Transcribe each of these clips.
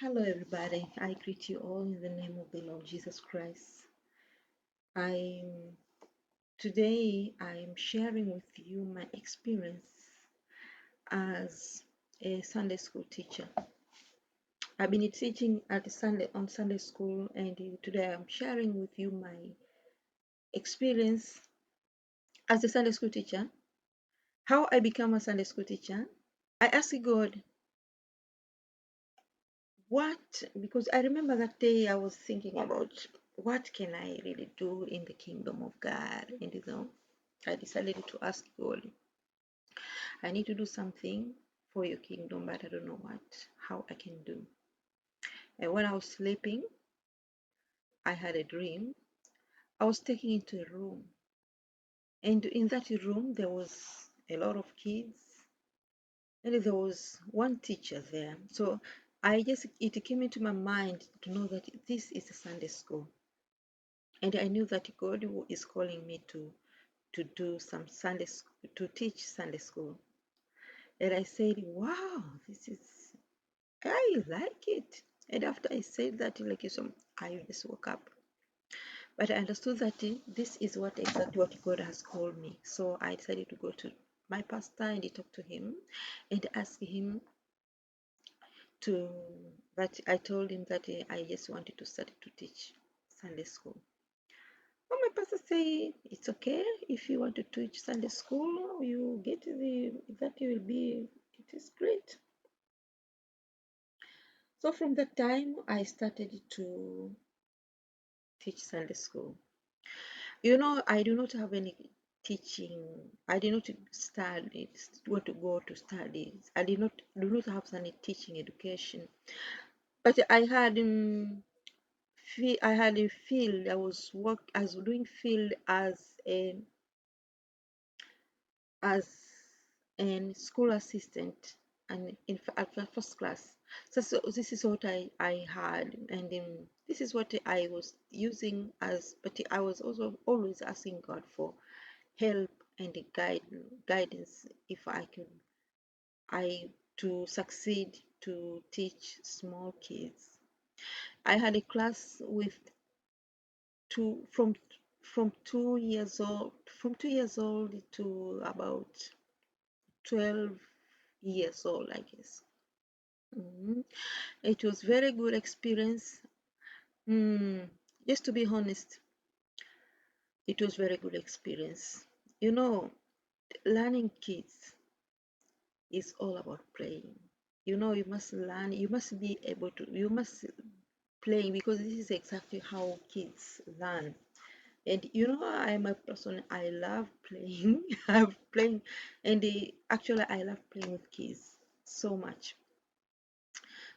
Hello, everybody. I greet you all in the name of the Lord Jesus Christ. I'm I'm sharing with you my experience as a Sunday school teacher. I've been teaching at Sunday school, and today I'm sharing with you my experience as a Sunday school teacher. How I become a Sunday school teacher. I asked God, what, because I remember that day I was thinking about what can I really do in the kingdom of God, and I decided to ask God, I need to do something for your kingdom, but I don't know how I can do. And when I was sleeping, I had a dream. I was taken into a room, and in that room there was a lot of kids, and there was one teacher there. So it came into my mind to know that this is a Sunday school, and I knew that God is calling me to do some to teach Sunday school. And I said, wow, I like it. And after I said that, I just woke up. But I understood that this is exactly what God has called me. So I decided to go to my pastor and talk to him and ask him to that I told him that I just wanted to start to teach Sunday school. Well, my pastor say it's okay if you want to teach Sunday school, you get that you will be. It is great. So from that time, I started to teach Sunday school. I do not have any teaching. I did not study, want to go to studies. I did not do not have any teaching education. But I had a field. I was doing field as an school assistant and at first class. So this is what I had, and this is what I was using but I was also always asking God for help and guidance if I to succeed to teach small kids. I had a class with two from 2 years old from 2 years old to about 12 years old, I guess. Mhm. It was very good experience. Mm, just to be honest, it was very good experience. You know, learning kids is all about playing. You must learn, you must be able to, you must play because this is exactly how kids learn. And I am a person, I love playing. I love playing, and actually, I love playing with kids so much.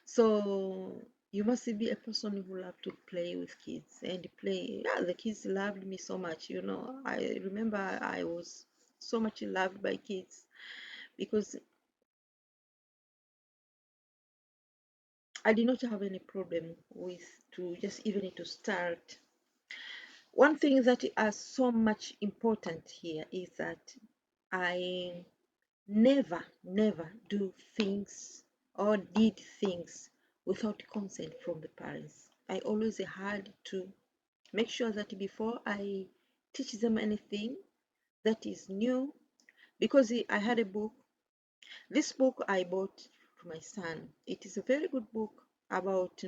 So you must be a person who love to play with kids and play. Yeah, the kids loved me so much. I remember I was so much loved by kids because I did not have any problem with to just even to start. One thing that is so much important here is that I never do things or did things without consent from the parents. I always had to make sure that before I teach them anything that is new, because I had a book. This book I bought for my son. It is a very good book about,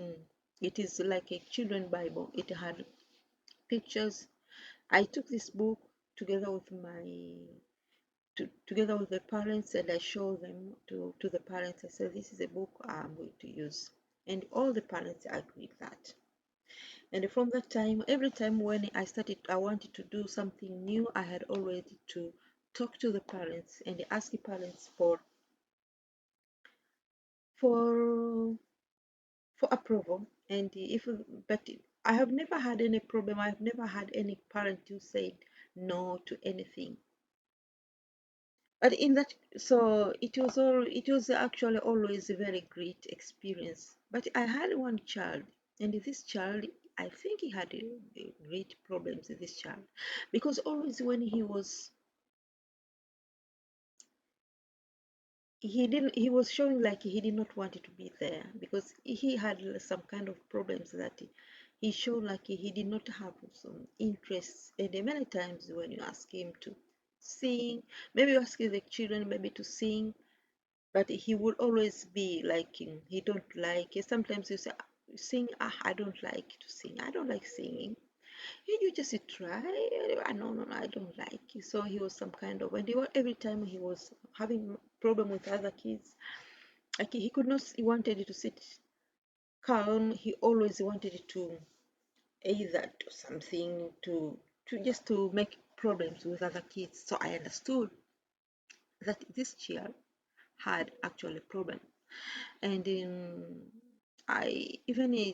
it is like a children Bible. It had pictures. I took this book together with together with the parents, and I showed them to the parents. I said, this is a book I'm going to use. And all the parents agreed that. And from that time, every time when I wanted to do something new, I had already to talk to the parents and ask the parents for for approval. And if but I have never had any problem. I have never had any parent who said no to anything. But in that, so it was actually always a very great experience. But I had one child, and this child, I think he had great problems with this child, because always when he was he was showing like he did not want to be there because he had some kind of problems that he showed like he did not have some interests. And many times when you ask him to sing, maybe you ask the children maybe to sing, but he would always be like he don't like it. Sometimes you say sing, I don't like to sing, I don't like singing. You just try. No, no, no, I don't like it. So he was some kind of, and every time he was having problem with other kids, like he could not, he wanted to sit calm. He always wanted to either do something to just to make problems with other kids. So I understood that this child had actually a problem, and I even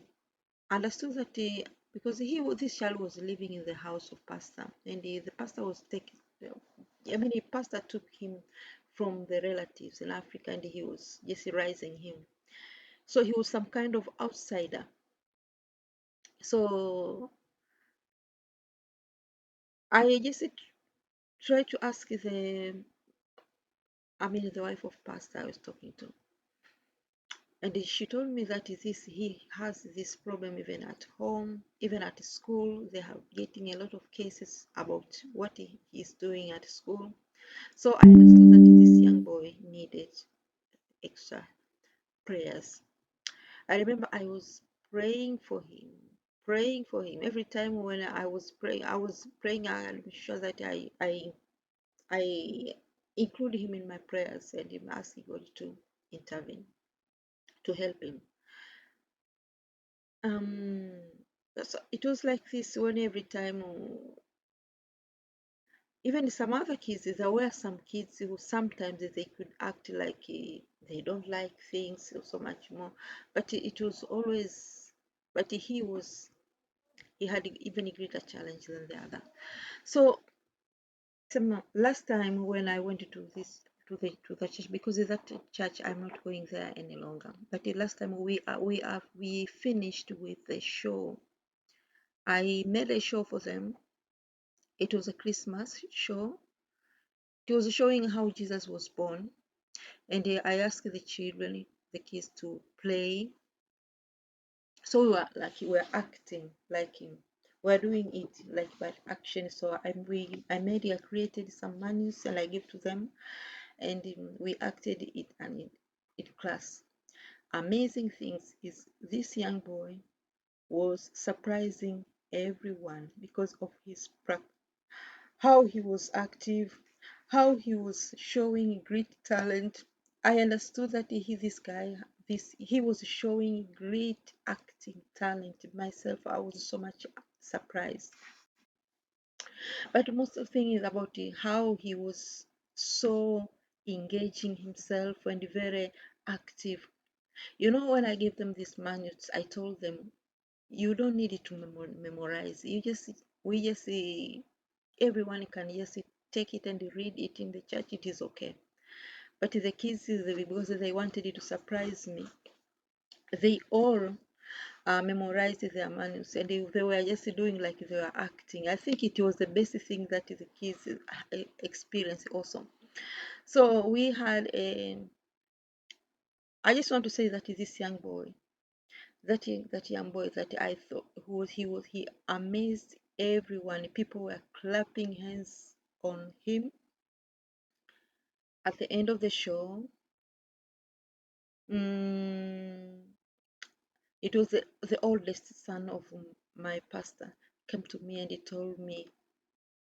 understood that because this child was living in the house of pastor, and the pastor was taking, I mean, the pastor took him from the relatives in Africa, and he was just raising him. So he was some kind of outsider. So I just tried to ask the wife of pastor I was talking to, and she told me that he has this problem even at home, even at school. They are getting a lot of cases about what he is doing at school. So I understood that this young boy needed extra prayers. I remember I was praying for him, praying for him. Every time when I was praying, I'm sure that I include him in my prayers and I'm asking God to intervene, to help him. Um, so it was like this when every time, even some other kids, there were some kids who sometimes they could act like they don't like things so much more, but it was always, but he had even a greater challenge than the other. So last time when I went to this to the church, because in that church I'm not going there any longer. But the last time we finished with the show. I made a show for them. It was a Christmas show. It was showing how Jesus was born, and I asked the children, the kids, to play. So we were acting like him. We're doing it like by action. So I created some manuals and I gave to them, and we acted it and in class. Amazing things is this young boy was surprising everyone because of his how he was active, how he was showing great talent. I understood that he was showing great acting talent. Myself, I was so much surprised. But most of the thing is about how he was so engaging himself and very active. When I gave them these manuals, I told them, you don't need it to memorize. We just everyone can just take it and read it in the church. It is okay. But the kids, because they wanted it to surprise me, they all memorized their manuals, and they were just doing like they were acting. I think it was the best thing that the kids experienced also. So we had I just want to say that this young boy, that young boy that I thought he amazed everyone. People were clapping hands on him. At the end of the show, mm, it was the oldest son of my pastor came to me and he told me,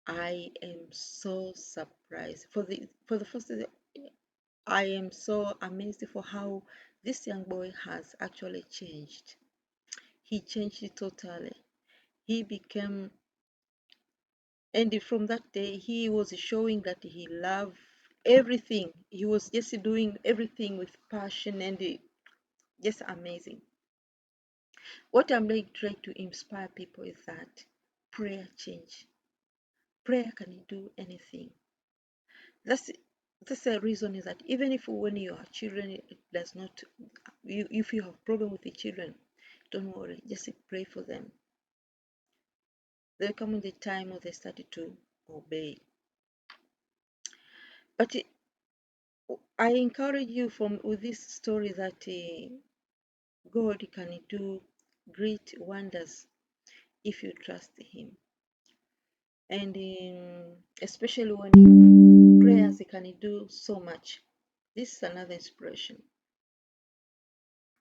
I am so surprised for the first. I am so amazed for how this young boy has actually changed. He changed it totally. He became, and from that day, he was showing that he loved everything. He was just doing everything with passion and just amazing. What I'm like trying to inspire people is that prayer change. Prayer can do anything. That's that's the reason is that even if when you are children, it does not. If you have problem with the children, don't worry. Just pray for them. There come in the time when they started to obey. But I encourage you from with this story that God can do great wonders if you trust Him, and especially when prayers can do so much. This is another inspiration.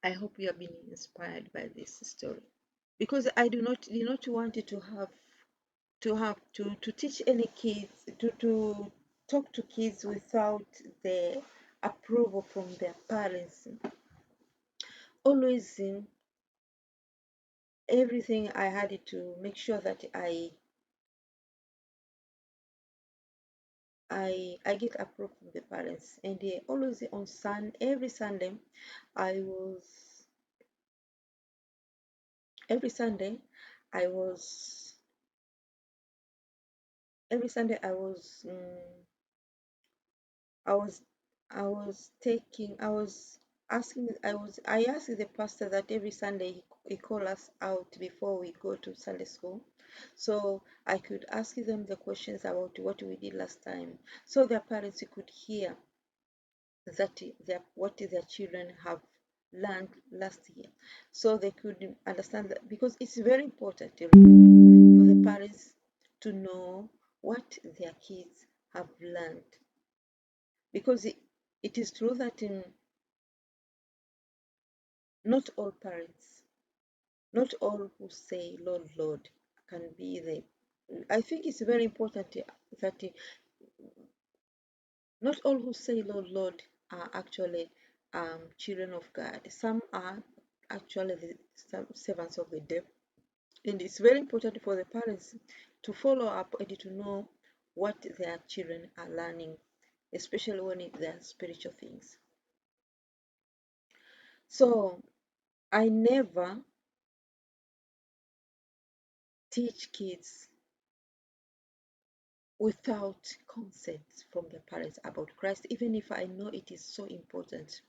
I hope you have been inspired by this story, because I do not want you to teach any kids to talk to kids without the approval from their parents. Always in everything I had to make sure that I get approval from the parents, and always on every Sunday I was every Sunday I was every Sunday I was I was taking I was asking I asked the pastor that every Sunday he call us out before we go to Sunday school, so I could ask them the questions about what we did last time, so their parents could hear that what their children have learned last year, so they could understand that, because it's very important for the parents to know what their kids have learned, because it is true that not all parents, not all who say Lord, Lord can be the. I think it's very important that not all who say Lord, Lord are actually children of God. Some are actually some servants of the devil. And it's very important for the parents to follow up and to know what their children are learning, especially when they are spiritual things. So I never teach kids without consent from their parents about Christ, even if I know it is so important.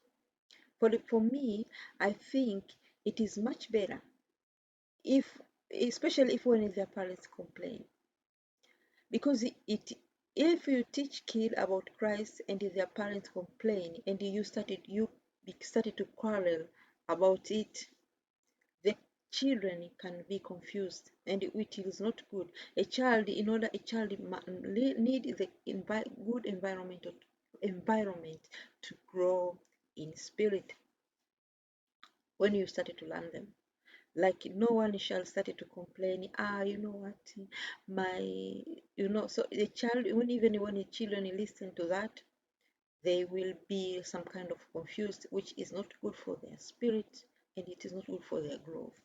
For me, I think it is much better if, especially if when their parents complain, because if you teach kids about Christ and their parents complain and you started to quarrel about it, the children can be confused, and which is not good. A child need the good environment to grow in spirit when you started to learn them. Like no one shall start to complain, you know what, my, so the child, even when the children listen to that, they will be some kind of confused, which is not good for their spirit, and it is not good for their growth.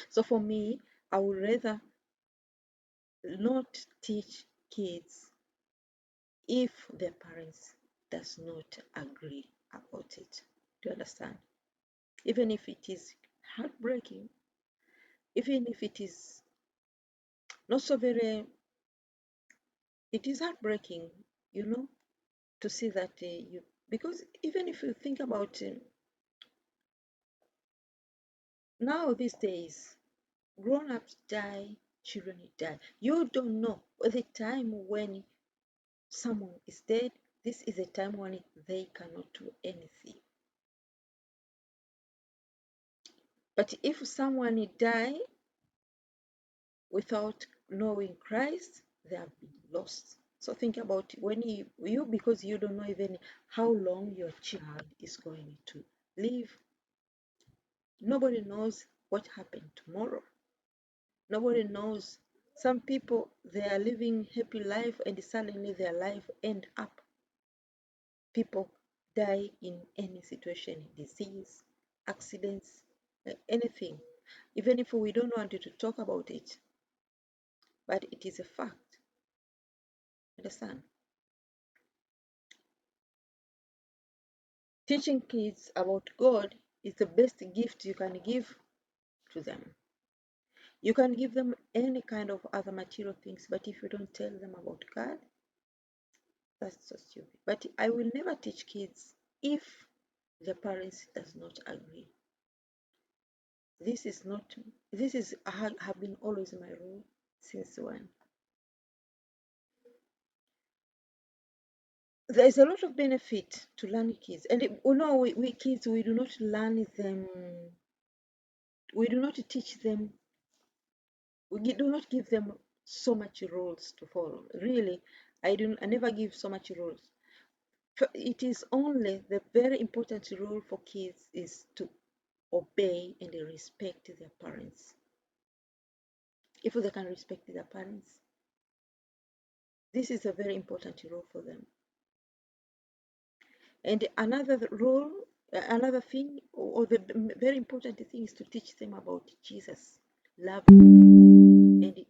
So for me, I would rather not teach kids if their parents does not agree about it. Do you understand? Even if it is heartbreaking, even if it is not so very, it is heartbreaking, you know, to see that because even if you think about now these days, grown-ups die, children die. You don't know the time when someone is dead. This is a time when they cannot do anything. But if someone die without knowing Christ, they have been lost. So think about when you because you don't know even how long your child is going to live. Nobody knows what happened tomorrow. Nobody knows. Some people, they are living happy life and suddenly their life end up. People die in any situation, disease, accidents, anything. Even if we don't want to talk about it, but it is a fact. Understand? Teaching kids about God is the best gift you can give to them. You can give them any kind of other material things, but if you don't tell them about God, that's so stupid. But I will never teach kids if the parents does not agree. This is not. This is have been always my rule since when. there's a lot of benefit to learning kids, and we kids, we do not learn them, we do not teach them, do not give them so much rules to follow. Really, I never give so much rules. It is only the very important rule for kids is to obey and respect their parents. If they can respect their parents, this is a very important rule for them. And another rule, another thing, or the very important thing is to teach them about Jesus, love, and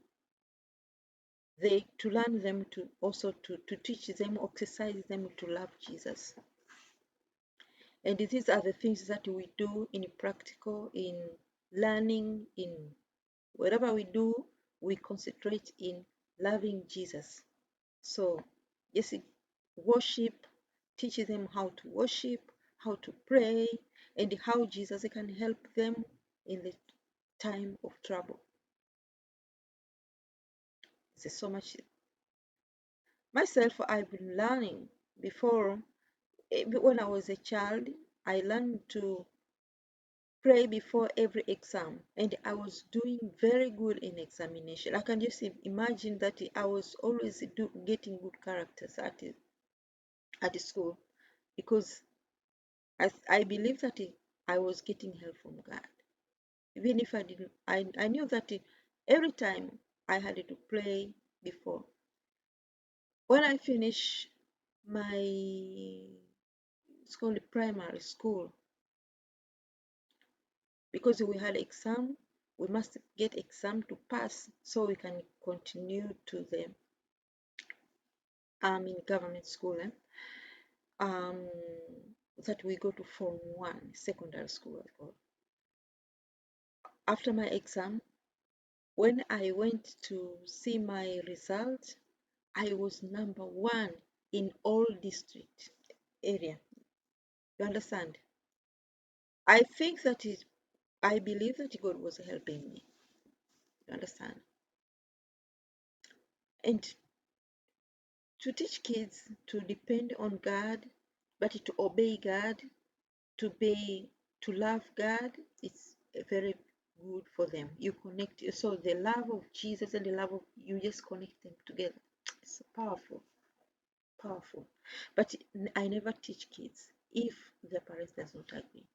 to learn them to also to teach them, exercise them to love Jesus. And these are the things that we do in practical, in learning, in whatever we do, we concentrate in loving Jesus. So, yes, worship, teach them how to worship, how to pray, and how Jesus can help them in the time of trouble. There's so much. Myself, I've been learning before. When I was a child, I learned to pray before every exam, and I was doing very good in examination. I can just imagine that I was always getting good characters at school, because I believe that I was getting help from God. Even if I didn't, I knew that every time I had to pray before. When I finished my school, primary school, because we had exam, we must get exam to pass so we can continue to the in government school. Um, that we go to Form 1, secondary school. After my exam, when I went to see my result, I was number 1 in all district area. You understand? I think I believe that God was helping me. You understand? And to teach kids to depend on God, but to obey God, to be to love God, it's very good for them. You connect, so the love of Jesus and the love of you just connect them together. It's powerful, powerful. But I never teach kids if the parents does not agree.